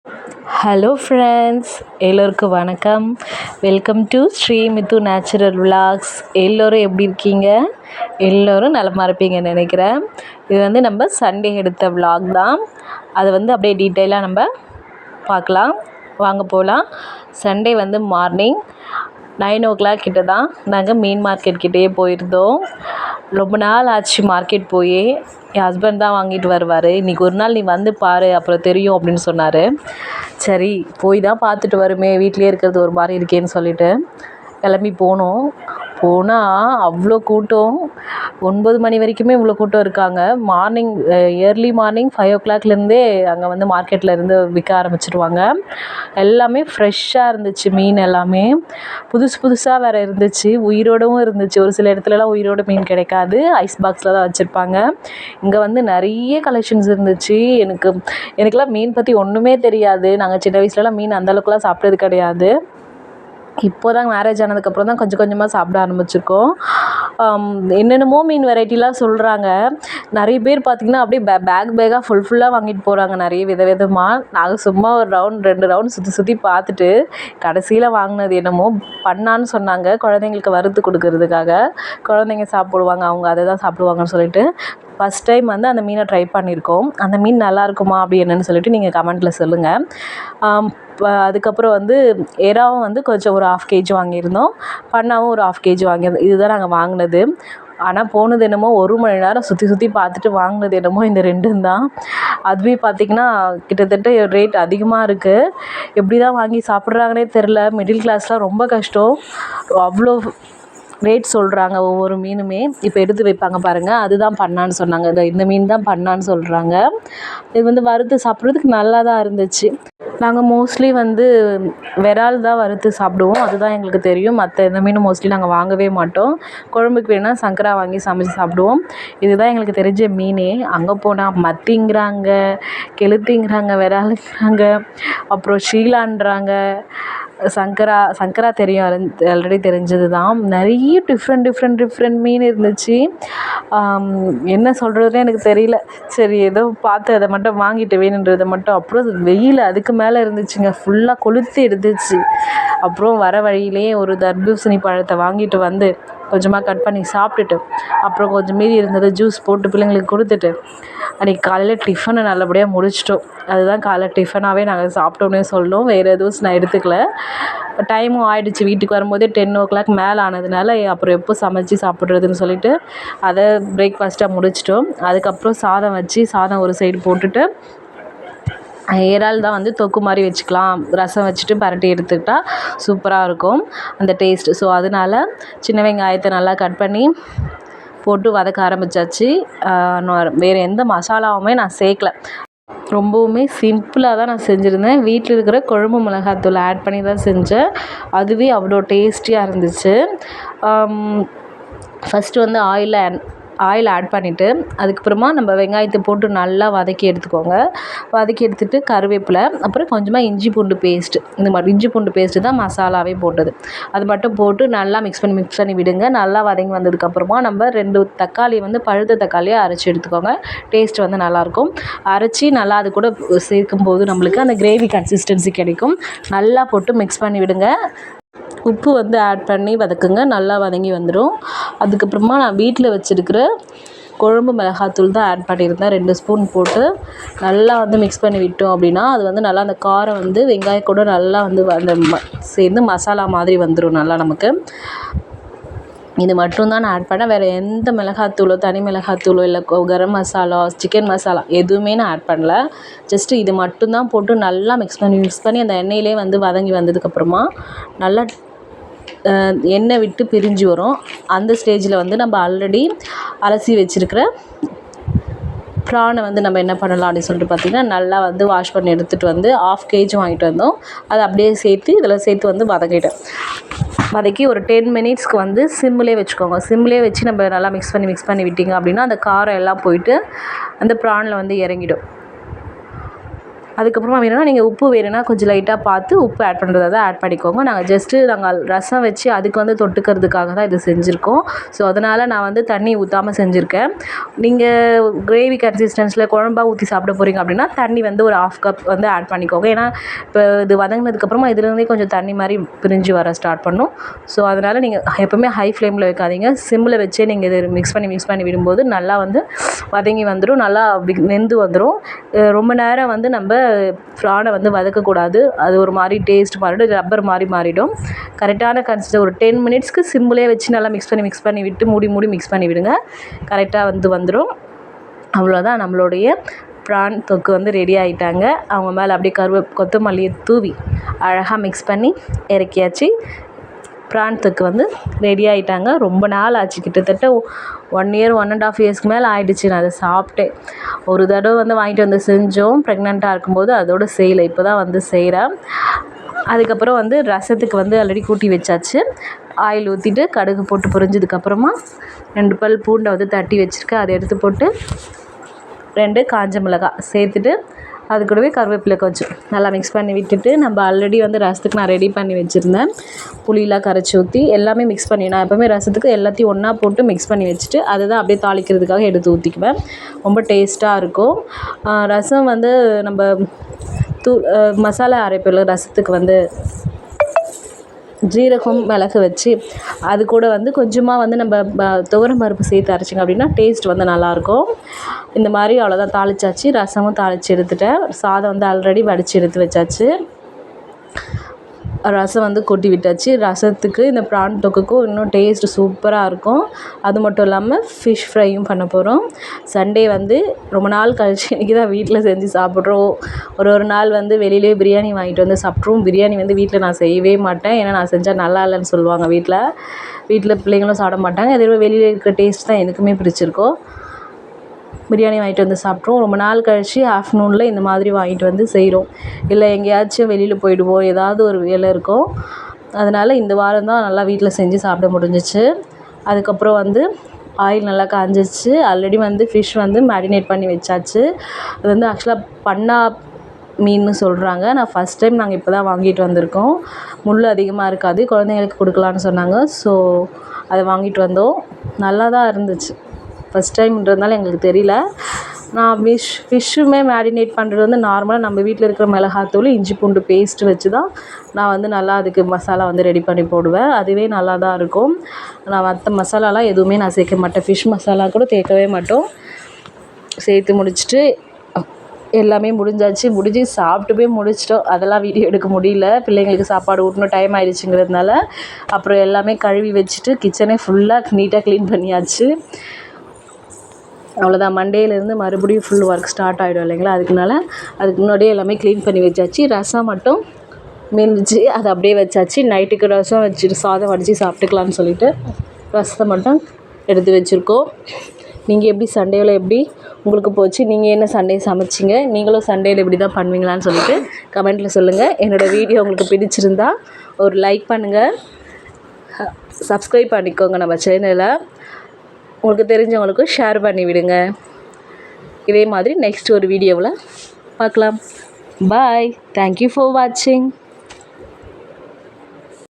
Hello friends, எல்லோருக்கும் வணக்கம். Welcome to Shri Mithu natural vlogs. எல்லோரும் எப்படி இருக்கீங்க? எல்லோரும் நலமாக இருப்பீங்கன்னு நினைக்கிறேன். இது வந்து நம்ம சண்டே எடுத்த விலாக் தான். அதை வந்து அப்படியே டீட்டெயிலாக நம்ம பார்க்கலாம். வாங்க போகலாம். சண்டே வந்து மார்னிங் 9 o'clock கிட்ட தான் நாங்கள் மீன் மார்க்கெட் கிட்டேயே போயிருந்தோம். ரொம்ப நாள் ஆச்சு மார்க்கெட் போய். என் ஹஸ்பண்ட் தான் வாங்கிட்டு வருவார். இன்றைக்கி ஒரு நாள் நீ வந்து பாரு, அப்புறம் தெரியும் அப்படின்னு சொன்னார். சரி போய் தான் பார்த்துட்டு வருமே, வீட்டிலே இருக்கிறது ஒரு மாதிரி இருக்கேன்னு சொல்லிட்டு கிளம்பி போனோம். போனால் அவ்வளோ கூட்டம். 9 மணி வரைக்குமே இவ்வளோ கூட்டம் இருக்காங்க. மார்னிங் ஏர்லி மார்னிங் 5 o'clockலேருந்தே அங்கே வந்து மார்க்கெட்டில் இருந்து விற்க ஆரம்பிச்சிடுவாங்க. எல்லாமே ஃப்ரெஷ்ஷாக இருந்துச்சு. மீன் எல்லாமே புதுசு புதுசாக வேறு இருந்துச்சு, உயிரோடவும் இருந்துச்சு. ஒரு சில இடத்துலலாம் உயிரோட மீன் கிடைக்காது, ஐஸ் பாக்ஸில் தான் வச்சுருப்பாங்க. இங்கே வந்து நிறைய கலெக்ஷன்ஸ் இருந்துச்சு. எனக்கெல்லாம் மீன் பற்றி ஒன்றுமே தெரியாது. நாங்கள் சின்ன வயசுலலாம் மீன் அந்தளவுக்குலாம் சாப்பிட்டது கிடையாது. இப்போ தான் மேரேஜ் ஆனதுக்கப்புறம் தான் கொஞ்சம் கொஞ்சமாக சாப்பிட ஆரம்பிச்சிருக்கோம். என்னென்னமோ மீன் வெரைட்டிலாம் சொல்கிறாங்க. நிறைய பேர் பார்த்திங்கன்னா அப்படியே பேக்காக ஃபுல்லாக வாங்கிட்டு போகிறாங்க, நிறைய விதவிதமாக. நாங்கள் சும்மா ஒரு ரவுண்ட் 2 ரவுண்ட் சுற்றி பார்த்துட்டு கடைசியில் வாங்கினது என்னமோ பண்ணான்னு சொன்னாங்க, குழந்தைங்களுக்கு வறுத்து கொடுக்கறதுக்காக. குழந்தைங்க சாப்பிடுவாங்க, அவங்க அதை தான் சாப்பிடுவாங்கன்னு சொல்லிட்டு ஃபஸ்ட் டைம் வந்து அந்த மீனை ட்ரை பண்ணியிருக்கோம். அந்த மீன் நல்லா இருக்குமா அப்படி என்னென்னு சொல்லிட்டு நீங்கள் கமெண்ட்டில் சொல்லுங்கள். அதுக்கப்புறம் வந்து எறாவும் வந்து கொஞ்சம் ஒரு 1/2 kg வாங்கியிருந்தோம். பண்ணாவும் ஒரு 1/2 kg வாங்கியிருந்தோம். இதுதான் நாங்கள் வாங்கினது. ஆனால் போனது என்னமோ 1 மணி நேரம் சுற்றி பார்த்துட்டு வாங்கினது என்னமோ இந்த 2ம் தான். அதுவே பார்த்திங்கன்னா கிட்டத்தட்ட ரேட் அதிகமாக இருக்குது. எப்படி தான் வாங்கி சாப்பிட்றாங்கன்னே தெரில. மிடில் கிளாஸ்லாம் ரொம்ப கஷ்டம். அவ்வளோ ரேட் சொல்கிறாங்க ஒவ்வொரு மீனுமே. இப்போ எடுத்து வைப்பாங்க பாருங்கள், அதுதான் பண்ணான்னு சொன்னாங்க. இந்த மீன் தான் பண்ணான்னு சொல்கிறாங்க. இது வந்து வறுத்து சாப்பிட்றதுக்கு நல்லா தான் இருந்துச்சு. நாங்கள் மோஸ்ட்லி வந்து விரால் தான் வறுத்து சாப்பிடுவோம், அதுதான் எங்களுக்கு தெரியும். மற்ற எந்த மீனும் மோஸ்ட்லி நாங்கள் வாங்கவே மாட்டோம். குழம்புக்கு வேணால் சங்கரா வாங்கி சமைச்சு சாப்பிடுவோம். இதுதான் எங்களுக்கு தெரிஞ்ச மீனே. அங்கே போனால் மத்திங்கிறாங்க, கெளுத்திங்கிறாங்க, விராலுங்கிறாங்க, அப்புறம் ஷீலான்றாங்க, சங்கரா தெரியும், ஆல்ரெடி தெரிஞ்சது தான். நிறைய டிஃப்ரெண்ட் மீன் இருந்துச்சு. என்ன சொல்கிறதுனே எனக்கு தெரியல. சரி ஏதோ பார்த்து அதை மட்டும் வாங்கிட்டு வேணுன்றதை மட்டும். அப்புறம் வெயில் அதுக்கு மேலே இருந்துச்சுங்க, ஃபுல்லாக கொளுத்தி எடுத்துச்சு. அப்புறம் வர வழியிலே ஒரு தர்பூசணி பழத்தை வாங்கிட்டு வந்து கொஞ்சமாக கட் பண்ணி சாப்பிட்டுட்டு, அப்புறம் கொஞ்சம் மீதி இருந்ததை ஜூஸ் போட்டு பிள்ளைங்களுக்கு கொடுத்துட்டு அன்றைக்கி காலையில் டிஃபனை நல்லபடியாக முடிச்சிட்டோம். அதுதான் காலைல டிஃபனாகவே நாங்கள் சாப்பிட்டோன்னே சொல்லணும். வேறு எதுவும் நான் எடுத்துக்கல. டைமும் ஆகிடுச்சு. வீட்டுக்கு வரும்போதே 10 o'clock மேலே ஆனதுனால அப்புறம் எப்போ சமைச்சி சாப்பிட்றதுன்னு சொல்லிட்டு அதை பிரேக்ஃபாஸ்ட்டாக முடிச்சிட்டோம். அதுக்கப்புறம் சாதம் வச்சு சாதம் ஒரு சைடு போட்டுட்டு, இறால் தான் வந்து தொக்கு மாதிரி வச்சுக்கலாம், ரசம் வச்சுட்டு பரட்டி எடுத்துக்கிட்டால் சூப்பராக இருக்கும் அந்த டேஸ்ட்டு. ஸோ அதனால் சின்ன வெங்காயத்தை நல்லா கட் பண்ணி போட்டு வதக்க ஆரம்பித்தாச்சு. வேறு எந்த மசாலாவுமே நான் சேர்க்கல. ரொம்பவுமே சிம்பிளாக தான் நான் செஞ்சுருந்தேன். வீட்டில் இருக்கிற குழம்பு மிளகாத்தூள் ஆட் பண்ணி தான் செஞ்சேன். அதுவே அவ்வளோ டேஸ்டியாக இருந்துச்சு. ஃபஸ்ட்டு வந்து ஆயில் ஆட் பண்ணிவிட்டு அதுக்கப்புறமா நம்ம வெங்காயத்தை போட்டு நல்லா வதக்கி எடுத்துக்கோங்க. வதக்கி எடுத்துகிட்டு கருவேப்பிலை, அப்புறம் கொஞ்சமாக இஞ்சி பூண்டு பேஸ்ட்டு. இந்த மாதிரி இஞ்சி பூண்டு பேஸ்ட்டு தான் மசாலாவே போட்டது. அது மட்டும் போட்டு நல்லா மிக்ஸ் பண்ணி விடுங்க. நல்லா வதங்கி வந்ததுக்கப்புறமா நம்ம 2 தக்காளி வந்து பழுத்த தக்காளியாக அரைச்சி எடுத்துக்கோங்க. டேஸ்ட் வந்து நல்லாயிருக்கும். அரைச்சி நல்லா அது கூட சேர்க்கும்போது நம்மளுக்கு அந்த கிரேவி கன்சிஸ்டன்சி கிடைக்கும். நல்லா போட்டு மிக்ஸ் பண்ணி விடுங்க. உப்பு வந்து ஆட் பண்ணி வதக்குங்க. நல்லா வதங்கி வந்துடும். அதுக்கப்புறமா நான் வீட்டில் வச்சுருக்கிற குழம்பு மிளகாத்தூள் தான் ஆட் பண்ணியிருந்தேன். 2 ஸ்பூன் போட்டு நல்லா வந்து மிக்ஸ் பண்ணி விட்டோம் அப்படின்னா அது வந்து நல்லா அந்த காரம் வந்து வெங்காயம் கூட நல்லா வந்து அந்த சேர்ந்து மசாலா மாதிரி வந்துடும் நல்லா நமக்கு. இது மட்டும்தான் நான் ஆட் பண்ணேன். வேறு எந்த மிளகாத்தூளோ தனி மிளகாத்தூளோ இல்லை கரம் மசாலா, சிக்கன் மசாலா எதுவுமே நான் ஆட் பண்ணல. ஜஸ்ட்டு இது மட்டும்தான் போட்டு நல்லா மிக்ஸ் பண்ணி அந்த எண்ணெயிலே வந்து வதங்கி வந்ததுக்கப்புறமா நல்லா எண்ணெய் விட்டு பிரிஞ்சு வரும். அந்த ஸ்டேஜில் வந்து நம்ம ஆல்ரெடி அலசி வச்சுருக்கிற ப்ரானை வந்து நம்ம என்ன பண்ணலாம் அப்படின்னு சொல்லிட்டு பார்த்திங்கன்னா, நல்லா வந்து வாஷ் பண்ணி எடுத்துகிட்டு வந்து 1/2 kg வாங்கிட்டு வந்தோம். அதை அப்படியே இதில் சேர்த்து வந்து வதக்கி ஒரு 10 minutesக்கு வந்து சிம்மிலே வச்சுக்கோங்க. சிம்மிலே வச்சு நம்ம நல்லா மிக்ஸ் பண்ணி விட்டிங்க அப்படின்னா அந்த காரம் எல்லாம் போயிட்டு அந்த ப்ரானில் வந்து இறங்கிடும். அதுக்கப்புறமா வேணும்னா நீங்கள் உப்பு வேணும்னா கொஞ்சம் லைட்டாக பார்த்து உப்பு ஆட் பண்ணுறதா தான் ஆட் பண்ணிக்கோங்க. நாங்கள் ரசம் வச்சு அதுக்கு வந்து தொட்டுக்கிறதுக்காக தான் இது செஞ்சுருக்கோம். ஸோ அதனால் நான் வந்து தண்ணி ஊற்றாமல் செஞ்சுருக்கேன். நீங்கள் கிரேவி கன்சிஸ்டன்ஸில் குழம்பா ஊற்றி சாப்பிட போகிறீங்க அப்படின்னா தண்ணி வந்து ஒரு 1/2 கப் வந்து ஆட் பண்ணிக்கோங்க. ஏன்னா இப்போ இது வதங்கினதுக்கப்புறமா இதுலேருந்தே கொஞ்சம் தண்ணி மாதிரி பிரிஞ்சு வர ஸ்டார்ட் பண்ணும். ஸோ அதனால் நீங்கள் எப்போவுமே ஹை ஃப்ளேமில் வைக்காதீங்க. சிம்மில் வச்சே நீங்கள் இதை மிக்ஸ் பண்ணி விடும்போது நல்லா வந்து வதங்கி வந்துடும், நல்லா வெந்து வந்துடும். ரொம்ப நேரம் வந்து நம்ம ப்ரானை வந்து வதக்கக்கூடாது. அது ஒரு மாதிரி டேஸ்ட் மாறிடும், ரப்பர் மாதிரி மாறிடும். கரெக்டான ஒரு 10 மினிட்ஸ்க்கு சிம்மிலே வச்சு நல்லா மிக்ஸ் பண்ணி விட்டு மூடி மிக்ஸ் பண்ணி விடுங்க. கரெக்டாக வந்துடும். அவ்வளோதான், நம்மளுடைய ப்ரான் தொக்கு வந்து ரெடி ஆகிட்டாங்க. அவங்க மேலே அப்படியே கொத்தமல்லியை தூவி அழகாக மிக்ஸ் பண்ணி இறக்கியாச்சு. ப்ரான் தொக்கு வந்து ரெடி ஆகிட்டாங்க. ரொம்ப நாள் ஆச்சு, கிட்டத்தட்ட 1 இயர் 1.5 இயர்ஸ்க்கு மேலே ஆகிடுச்சு நான் அதை சாப்பிட்டேன். ஒரு தடவை வந்து வாங்கிட்டு வந்து செஞ்சோம் ப்ரெக்னெண்ட்டாக இருக்கும்போது, அதோடு செய்யலை, இப்போ தான் வந்து செய்கிறேன். அதுக்கப்புறம் வந்து ரசத்துக்கு வந்து ஆல்ரெடி கூட்டி வச்சாச்சு. ஆயில் ஊற்றிட்டு கடுகு போட்டு பொரிஞ்சதுக்கப்புறமா 2 பல் பூண்டை வந்து தட்டி வச்சுருக்கேன், அதை எடுத்து போட்டு 2 காஞ்ச மிளகாய் சேர்த்துட்டு அது கூடவே கருவேப்பிலை கொஞ்சம் நல்லா மிக்ஸ் பண்ணி விட்டுட்டு, நம்ம ஆல்ரெடி வந்து ரசத்துக்கு நான் ரெடி பண்ணி வச்சுருந்தேன் புளியெலாம் கரைச்சி ஊற்றி எல்லாமே மிக்ஸ் பண்ணி, நான் எப்போவுமே ரசத்துக்கு எல்லாத்தையும் ஒன்றா போட்டு மிக்ஸ் பண்ணி வச்சுட்டு அதை தான் அப்படியே தாளிக்கிறதுக்காக எடுத்து ஊற்றிக்குவேன். ரொம்ப டேஸ்ட்டாக இருக்கும். ரசம் வந்து நம்ம மசாலா அரைப்பில் ரசத்துக்கு வந்து ஜீரகம் மிளகு வச்சு அது கூட வந்து கொஞ்சமாக வந்து நம்ம துவரம் பருப்பு சேர்த்து அரைச்சிங்க அப்படின்னா டேஸ்ட் வந்து நல்லாயிருக்கும். இந்த மாதிரி அவ்வளோதான், தாளிச்சாச்சு. ரசமும் தாளித்து எடுத்துட்டேன். சாதம் வந்து ஆல்ரெடி வடித்து எடுத்து வச்சாச்சு. ரசம் வந்து கொட்டி விட்டாச்சு. ரசத்துக்கு இந்த ப்ரான் தொக்குக்கும் இன்னும் டேஸ்ட்டு சூப்பராக இருக்கும். அது மட்டும் இல்லாமல் ஃபிஷ் ஃப்ரையும் பண்ண போகிறோம். சண்டே வந்து ரொம்ப நாள் கழிச்சு இன்றைக்கி தான் வீட்டில் செஞ்சு சாப்பிட்றோம். ஒரு நாள் வந்து வெளியிலே பிரியாணி வாங்கிட்டு வந்து சாப்பிட்ருவோம். பிரியாணி வந்து வீட்டில் நான் செய்யவே மாட்டேன், ஏன்னா நான் செஞ்சால் நல்லா இல்லைன்னு சொல்லுவாங்க வீட்டில் பிள்ளைங்களும் சாப்பிட மாட்டாங்க. அதே மாதிரி வெளியில் இருக்கிற டேஸ்ட் தான் எனக்குமே பிடிச்சிருக்கோம். பிரியாணி வாங்கிட்டு வந்து சாப்பிட்ருவோம். ரொம்ப நாள் கழித்து ஆஃப்டர்நூனில் இந்த மாதிரி வாங்கிட்டு வந்து செய்கிறோம். இல்லை எங்கேயாச்சும் வெளியில் போயிடுவோம், ஏதாவது ஒரு வேலை இருக்கும், அதனால் இந்த வாரம் தான் நல்லா வீட்டில் செஞ்சு சாப்பிட முடிஞ்சிச்சு. அதுக்கப்புறம் வந்து ஆயில் நல்லா காஞ்சிச்சு. ஆல்ரெடி வந்து ஃபிஷ் வந்து மேரினேட் பண்ணி வச்சாச்சு. அது வந்து ஆக்சுவலாக பண்ணா மீன்னு சொல்கிறாங்க. நான் ஃபஸ்ட் டைம் நாங்கள் இப்போ தான் வாங்கிட்டு வந்திருக்கோம். முள் அதிகமாக இருக்காது, குழந்தைங்களுக்கு கொடுக்கலான்னு சொன்னாங்க. ஸோ அதை வாங்கிட்டு வந்தோம். நல்லா தான் இருந்துச்சு. ஃபஸ்ட் டைம்ன்றதுனால எங்களுக்கு தெரியல. நான் ஃபிஷ்ஷுமே மேரினேட் பண்ணுறது வந்து நார்மலாக நம்ம வீட்டில் இருக்கிற மிளகாத்தூள், இஞ்சி பூண்டு பேஸ்ட்டு வச்சு தான் நான் வந்து நல்லா அதுக்கு மசாலா வந்து ரெடி பண்ணி போடுவேன். அதுவே நல்லா தான் இருக்கும். நான் மற்ற மசாலாலாம் எதுவுமே நான் சேர்க்க மாட்டேன். ஃபிஷ் மசாலா கூட சேர்க்கவே மாட்டோம். சேர்த்து முடிச்சுட்டு எல்லாமே முடிஞ்சு சாப்பிட்டு போய் முடிச்சிட்டோம். அதெல்லாம் வீடியோ எடுக்க முடியல, பிள்ளைங்களுக்கு சாப்பாடு ஊட்டணும், டைம் ஆகிடுச்சுங்கிறதுனால. அப்புறம் எல்லாமே கழுவி வச்சுட்டு கிச்சனே ஃபுல்லாக நீட்டாக க்ளீன் பண்ணியாச்சு. அவ்வளோதான், மண்டேலேருந்து மறுபடியும் ஃபுல் ஒர்க் ஸ்டார்ட் ஆகிடும் இல்லைங்களா. அதுக்கு முன்னாடியே எல்லாமே க்ளீன் பண்ணி வச்சாச்சு. ரசம் மட்டும் மீந்துச்சு, அதை அப்படியே வச்சாச்சு. நைட்டுக்கு ரசம் வச்சுட்டு சாதம் வடித்து சாப்பிட்டுக்கலான்னு சொல்லிட்டு ரசத்தை மட்டும் எடுத்து வச்சுருக்கோம். நீங்கள் எப்படி சண்டேவில் எப்படி உங்களுக்கு போச்சு, நீங்கள் என்ன சண்டே சமைச்சிங்க, நீங்களும் சண்டேயில் இப்படி தான் பண்ணுவீங்களான்னு சொல்லிட்டு கமெண்ட்டில் சொல்லுங்கள். என்னோடய வீடியோ உங்களுக்கு பிடிச்சிருந்தா ஒரு லைக் பண்ணுங்கள், சப்ஸ்கிரைப் பண்ணிக்கோங்க நம்ம சேனலை. உங்களுக்கு தெரிஞ்சவங்களுக்கு ஷேர் பண்ணி விடுங்க. இதே மாதிரி நெக்ஸ்ட் ஒரு வீடியோவில் பார்க்கலாம். பாய். தேங்க்யூ ஃபார் வாட்சிங்.